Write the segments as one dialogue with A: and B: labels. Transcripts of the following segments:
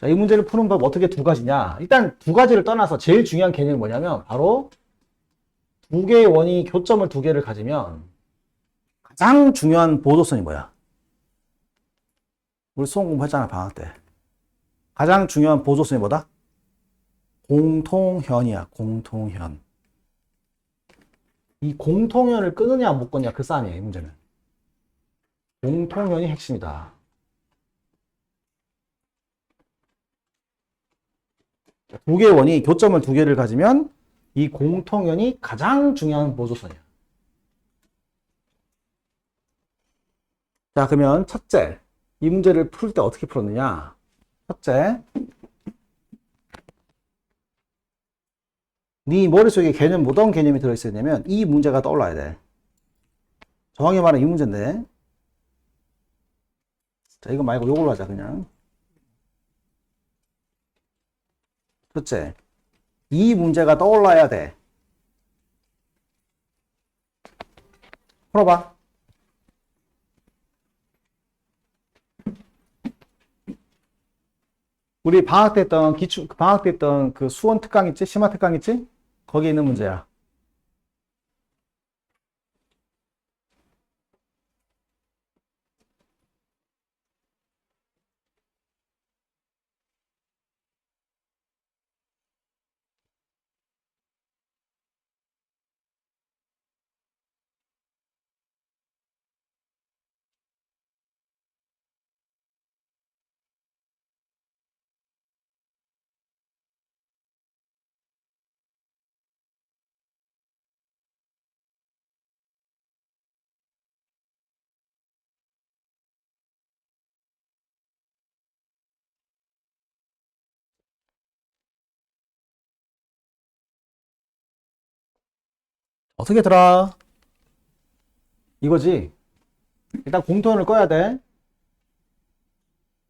A: 자, 이 문제를 푸는 법 어떻게 두 가지냐? 일단 두 가지를 떠나서 제일 중요한 개념이 뭐냐면 바로 두 개의 원이 교점을 두 개를 가지면 가장 중요한 보조선이 뭐야? 우리 수능 공부했잖아, 방학 때. 가장 중요한 보조선이 뭐다? 공통현이야, 공통현. 이 공통현을 끊느냐 못 끊느냐 그 싸움이에요, 이 문제는. 공통현이 핵심이다. 두 개의 원이 교점을 두 개를 가지면 이 공통현이 가장 중요한 보조선이야. 자, 그러면 첫째, 이 문제를 풀 때 어떻게 풀었느냐? 첫째, 네 머릿속에 개념, 어떤 개념이 들어있어야 되냐면 이 문제가 떠올라야 돼. 정확히 말하면 이 문제인데, 자, 이거 말고 요걸로 하자, 그냥. 첫째, 이 문제가 떠올라야 돼. 풀어봐. 우리 방학 때 했던 방학 때 했던 그 수원 특강 있지? 심화 특강 있지? 거기에 있는 문제야. 어떻게 들어? 이거지. 일단 공통을 꺼야 돼.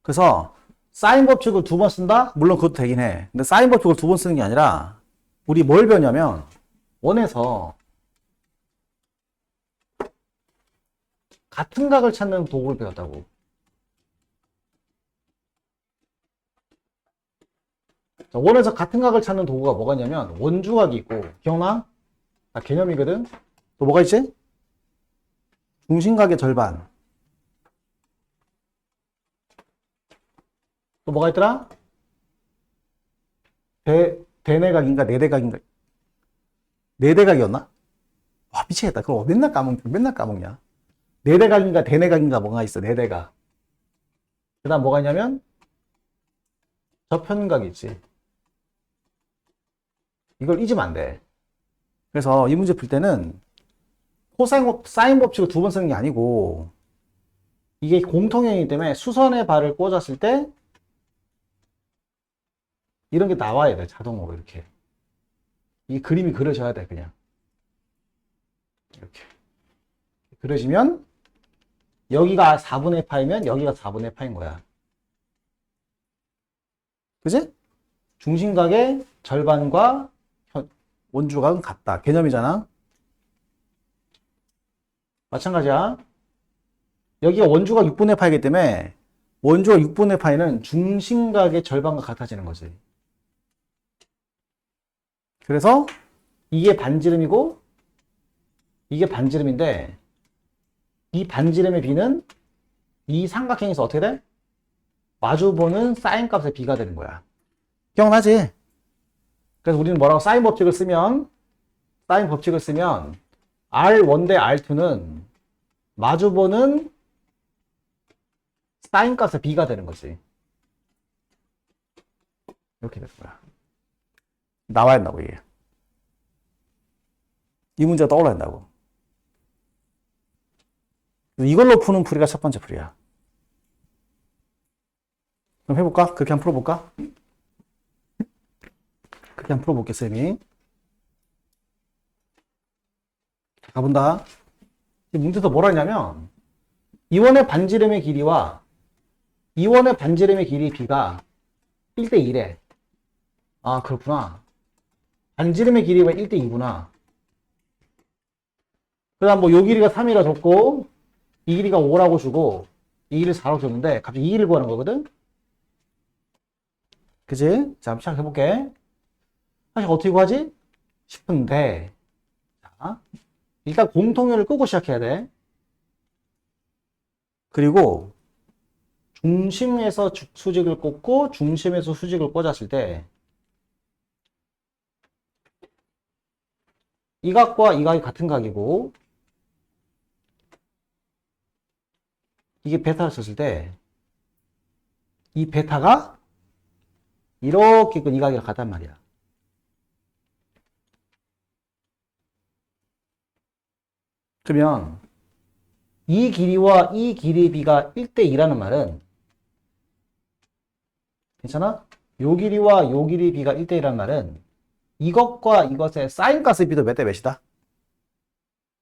A: 그래서 사인 법칙을 두 번 쓴다? 물론 그것도 되긴 해. 근데 사인 법칙을 두 번 쓰는 게 아니라 우리 뭘 배웠냐면 원에서 같은 각을 찾는 도구를 배웠다고. 자, 원에서 같은 각을 찾는 도구가 뭐가 있냐면 원주각이 있고, 기억나? 아, 개념이거든? 또 뭐가 있지? 중심각의 절반. 또 뭐가 있더라? 대내각인가 네대각인가? 네대각이었나? 와, 미치겠다. 그럼 맨날 까먹냐? 네대각인가 대내각인가 뭐가 있어, 네대각. 그 다음 뭐가 있냐면 저편각이 있지. 이걸 잊으면 안 돼. 그래서 이 문제 풀 때는 사인 법칙을 두 번 쓰는 게 아니고 이게 공통형이기 때문에 수선의 발을 꽂았을 때 이런 게 나와야 돼, 자동으로. 이렇게 이 그림이 그려져야 돼. 그냥 이렇게 그려지면 여기가 4분의 파이면 여기가 4분의 파인 거야. 그지? 중심각의 절반과 원주각은 같다. 개념이잖아. 마찬가지야. 여기가 원주각 6분의 파이기 때문에 원주각 6분의 파이는 중심각의 절반과 같아지는 거지. 그래서 이게 반지름이고 이게 반지름인데 이 반지름의 비는 이 삼각형에서 어떻게 돼? 마주보는 사인 값의 비가 되는 거야. 기억나지? 그래서 우리는 뭐라고 사인 법칙을 쓰면 R1 대 R2는 마주보는 사인 값의 비가 되는 거지. 이렇게 되는 거야. 나와야 한다고, 이게. 이 문제가 떠올라야 한다고. 이걸로 푸는 풀이가 첫 번째 풀이야. 그럼 해볼까? 그렇게 한번 풀어볼까? 그렇게 한번 풀어볼게, 쌤이. 가본다. 이 문제에서 뭐라 했냐면, 이원의 반지름의 길이와 이원의 반지름의 길이 B가 1대1에. 아, 그렇구나. 반지름의 길이가 1대2구나. 그 다음 뭐 요 길이가 3이라 줬고, 이 길이가 5라고 주고, 이 길이 4라고 줬는데, 갑자기 이 길이를 구하는 거거든? 그지? 자, 한번 시작해볼게. 사실 어떻게 구하지? 싶은데, 자, 일단 공통률을 끄고 시작해야 돼. 그리고 중심에서 수직을 꽂고 중심에서 수직을 꽂았을 때 이 각과 이 각이 같은 각이고 이게 베타를 썼을 때 이 베타가 이렇게 이 각이랑 같단 말이야. 그러면 이 길이와 이 길이의 비가 1대2라는 말은 괜찮아? 요 길이와 요 길이의 비가 1대2라는 말은 이것과 이것의 사인 값의 비도 몇 대 몇이다?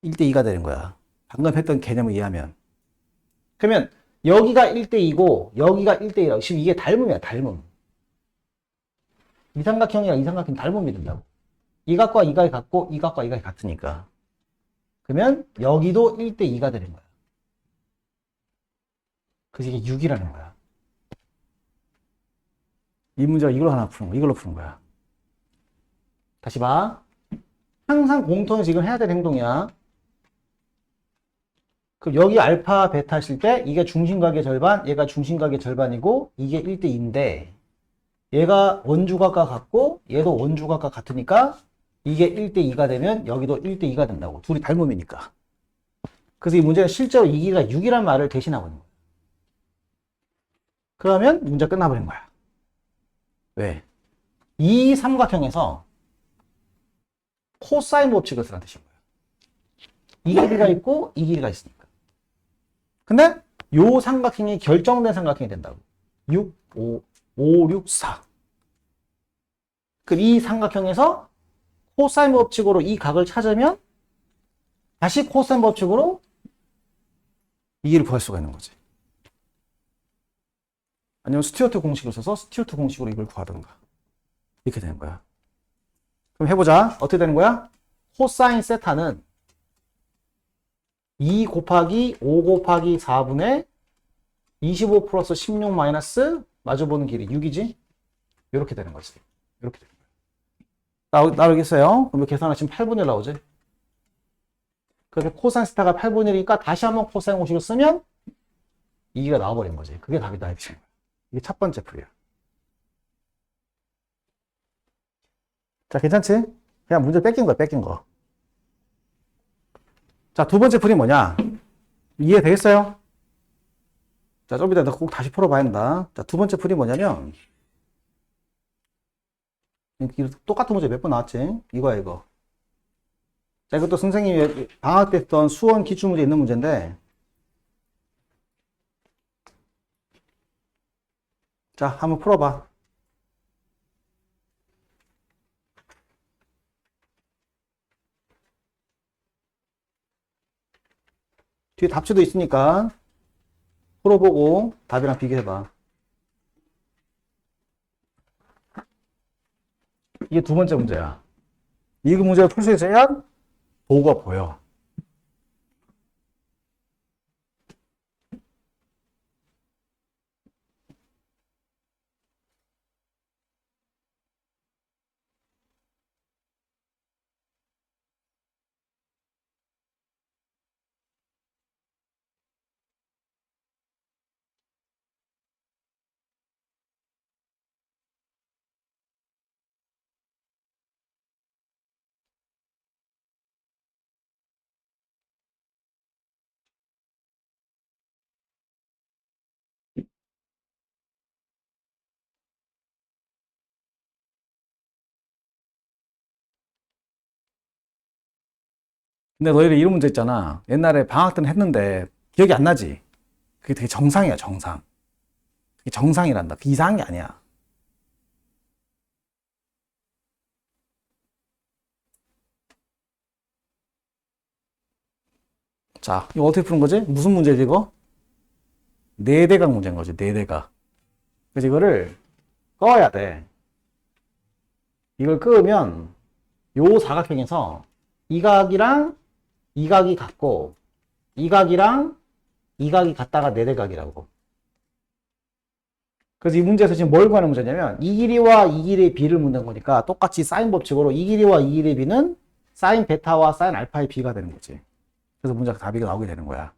A: 1대2가 되는 거야. 방금 했던 개념을 이해하면. 그러면 여기가 1대2고 여기가 1대2라고. 지금 이게 닮음이야, 닮음. 이 삼각형이랑 이 삼각형 닮음이 된다고. 이 각과 이 각이 같고 이 각과 이 각이 같으니까. 그러면 여기도 1대2가 되는 거야. 그래서 이게 6이라는 거야. 이 문제가 이걸로 하나 푸는 거야. 이걸로 푸는 거야. 다시 봐. 항상 공통에서 지금 해야 될 행동이야. 그럼 여기 알파, 베타 했을 때 이게 중심각의 절반, 얘가 중심각의 절반이고 이게 1대2인데 얘가 원주각과 같고 얘도 원주각과 같으니까 이게 1대2가 되면 여기도 1대2가 된다고. 둘이 닮음이니까. 그래서 이 문제는 실제로 이 길이가 6이란 말을 대신하고 있는 거야. 그러면 문제 끝나버린 거야. 왜? 이 삼각형에서 코사인 법칙을 쓰라는 뜻인 거야. 이 길이가 있고 이 길이가 있으니까. 근데 요 삼각형이 결정된 삼각형이 된다고. 6, 5, 5, 6, 4. 그럼 이 삼각형에서 코사인 법칙으로 이 각을 찾으면 다시 코사인 법칙으로 이 길을 구할 수가 있는 거지. 아니면 스튜어트 공식을 써서 스튜어트 공식으로 이걸 구하든가. 이렇게 되는 거야. 그럼 해보자. 어떻게 되는 거야? 코사인 세타는 2 곱하기 5 곱하기 4분의 25 플러스 16 마이너스 마주보는 길이 6이지? 이렇게 되는 거지. 이렇게 되는 거야. 나오겠어요? 그럼 계산하시면 8분의 1 나오지? 그래서 코사인 세타가 8분의 1이니까 다시 한번 코사인 공식을 쓰면 2가 나와버린 거지. 그게 답이다. 이게 첫 번째 풀이야. 자, 괜찮지? 그냥 문제 뺏긴 거야, 뺏긴 거. 자, 두 번째 풀이 뭐냐? 이해되겠어요? 자, 좀 이따 꼭 다시 풀어봐야 한다. 자, 두 번째 풀이 뭐냐면, 똑같은 문제 몇 번 나왔지? 이거야, 이거. 자, 이것도 선생님이 방학 때 했던 수원 기출문제 있는 문제인데, 자, 한번 풀어봐. 뒤에 답지도 있으니까 풀어보고 답이랑 비교해봐. 이게 두 번째 문제야. 이 문제를 풀 수 있어야 도구가 보여. 근데 너희들 이런 문제 있잖아. 옛날에 방학 때는 했는데 기억이 안 나지? 그게 되게 정상이야, 정상. 그게 정상이란다. 그 이상한 게 아니야. 자, 이거 어떻게 푸는 거지? 무슨 문제지, 이거? 네대각 문제인 거지, 네대각. 그래서 이거를 꺼야 돼. 이걸 끄면 요 사각형에서 이 각이랑 이 각이 같고 이 각이랑 이 각이 같다가 네대각이라고. 그래서 이 문제에서 지금 뭘 구하는 문제냐면 이 길이와 이 길이의 비를 묻는 거니까 똑같이 사인 법칙으로 이 길이와 이 길이의 비는 사인 베타와 사인 알파의 비가 되는 거지. 그래서 문제가 답이 나오게 되는 거야.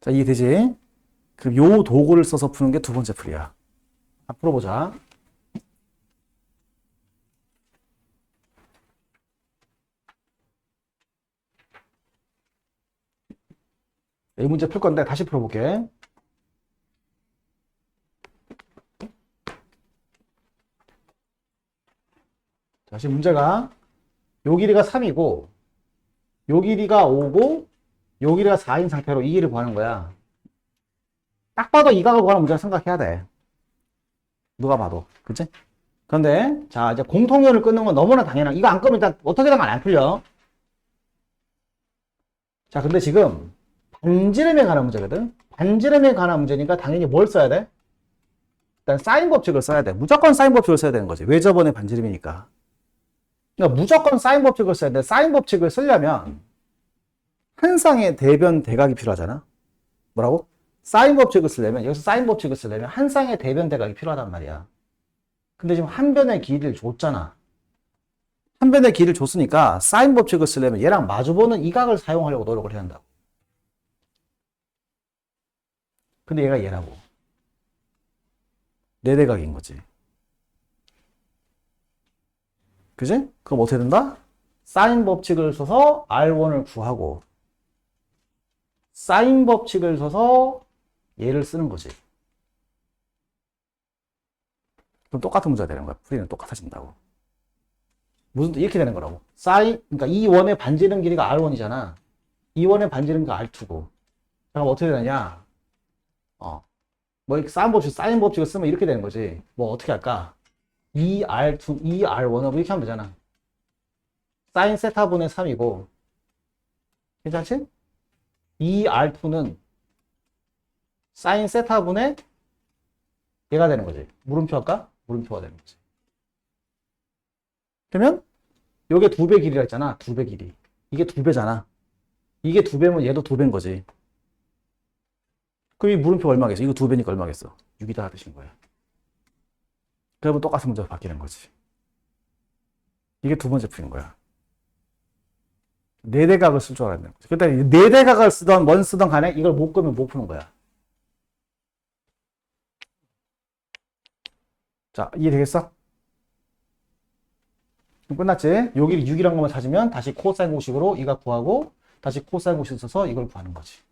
A: 자, 이해되지? 그럼 요 도구를 써서 푸는 게 두 번째 풀이야. 풀어보자. 이 문제 풀 건데 다시 풀어볼게. 다시 문제가 요 길이가 3이고 요 길이가 5고 요 길이가 4인 상태로 이 길이를 구하는 거야. 딱 봐도 이 각을 구하는 문제를 생각해야 돼. 누가 봐도. 그치? 그런데 자 이제 공통연을 끊는 건 너무나 당연한, 이거 안 끄면 일단 어떻게든 안 풀려. 자 근데 지금 반지름에 관한 문제거든. 반지름에 관한 문제니까 당연히 뭘 써야 돼? 일단 사인 법칙을 써야 돼. 무조건 사인 법칙을 써야 되는 거지. 왜 저번에 반지름이니까. 그러니까 무조건 사인 법칙을 써야 돼. 사인 법칙을 쓰려면 한 쌍의 대변 대각이 필요하잖아. 뭐라고? 사인 법칙을 쓰려면, 여기서 사인 법칙을 쓰려면 한 쌍의 대변 대각이 필요하단 말이야. 근데 지금 한 변의 길이를 줬잖아. 한 변의 길이를 줬으니까 사인 법칙을 쓰려면 얘랑 마주보는 이 각을 사용하려고 노력을 해야 한다고. 근데 얘가 얘라고. 네 대각인 거지. 그지? 그럼 어떻게 된다? 사인 법칙을 써서 R1을 구하고 사인 법칙을 써서 얘를 쓰는 거지. 그럼 똑같은 문제가 되는 거야. 풀이는 똑같아진다고. 무슨 이렇게 되는 거라고. 사인, 그러니까 이 원의 반지름 길이가 R1이잖아. 이 원의 반지름 길이가 R2고. 그럼 어떻게 되느냐? 뭐 사인 법칙을 쓰면 이렇게 되는 거지. 뭐 어떻게 할까? 2R2, 2R1을 이렇게 하면 되잖아. 사인 세타분의 3이고. 괜찮지? 2R2는 사인 세타분의 얘가 되는 거지. 물음표 할까? 물음표가 되는 거지. 그러면 요게 2배 길이라 했잖아. 2배 길이. 이게 2배잖아. 이게 2배면 얘도 2배인 거지. 그럼 이 물음표 얼마겠어? 이거 2배니까 얼마겠어? 6이다 하듯인 거야. 그러면 똑같은 문제가 바뀌는 거지. 이게 두 번째 풀인 거야. 네 대각을 쓸 줄 알아야 되는 거지. 그러니까 네 대각을 쓰던 뭔 쓰던 간에 이걸 못 끄면 못 푸는 거야. 자, 이해되겠어? 그럼 끝났지? 여기 6이란 것만 찾으면 다시 코사인 공식으로 이거 구하고 다시 코사인 공식 써서 이걸 구하는 거지.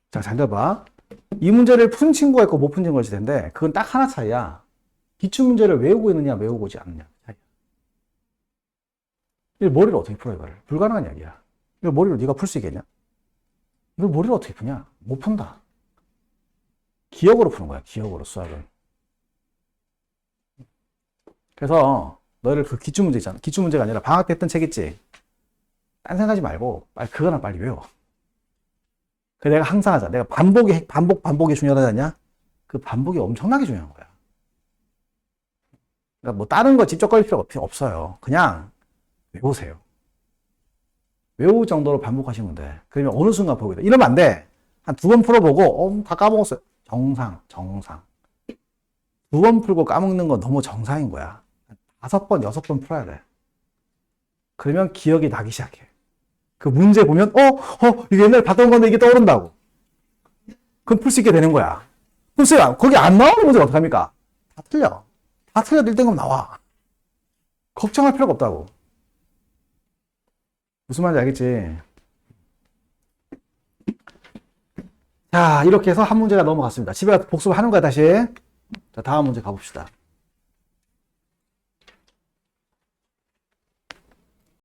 A: 자, 잘 들어봐. 이 문제를 푼 친구가 있고 못 푼 친구가 있을 텐데 그건 딱 하나 차이야. 기출문제를 외우고 있느냐 외우고 오지 않느냐 차이야. 이 머리를 어떻게 풀어 이거를? 불가능한 이야기야. 이거 머리로 네가 풀 수 있겠냐? 이걸 머리로 어떻게 푸냐? 못 푼다. 기억으로 푸는 거야. 기억으로 수학을. 그래서 너희를 그 기출문제 있잖아. 기출문제가 아니라 방학 때 했던 책 있지? 딴 생각하지 말고 그거나 빨리 외워. 그 내가 항상 하자. 내가 반복이 중요하지 않냐? 그 반복이 엄청나게 중요한 거야. 그러니까 뭐 다른 거 직접 걸릴 필요가 없어요. 그냥 외우세요. 외울 정도로 반복하시면 돼. 그러면 어느 순간 보게 돼. 이러면 안 돼. 한 2번 풀어보고 다 까먹었어요. 정상. 2번 풀고 까먹는 건 너무 정상인 거야. 5번, 6번 풀어야 돼. 그러면 기억이 나기 시작해. 그 문제 보면 이게 옛날에 봤던 건데 이게 떠오른다고. 그럼 풀 수 있게 되는 거야. 글쎄요, 거기 안 나오는 문제 어떡합니까? 다 틀려. 다 틀려도 1등급 나와. 걱정할 필요가 없다고. 무슨 말인지 알겠지? 자, 이렇게 해서 한 문제가 넘어갔습니다. 집에 가서 복습하는 거야, 다시. 자, 다음 문제 가봅시다.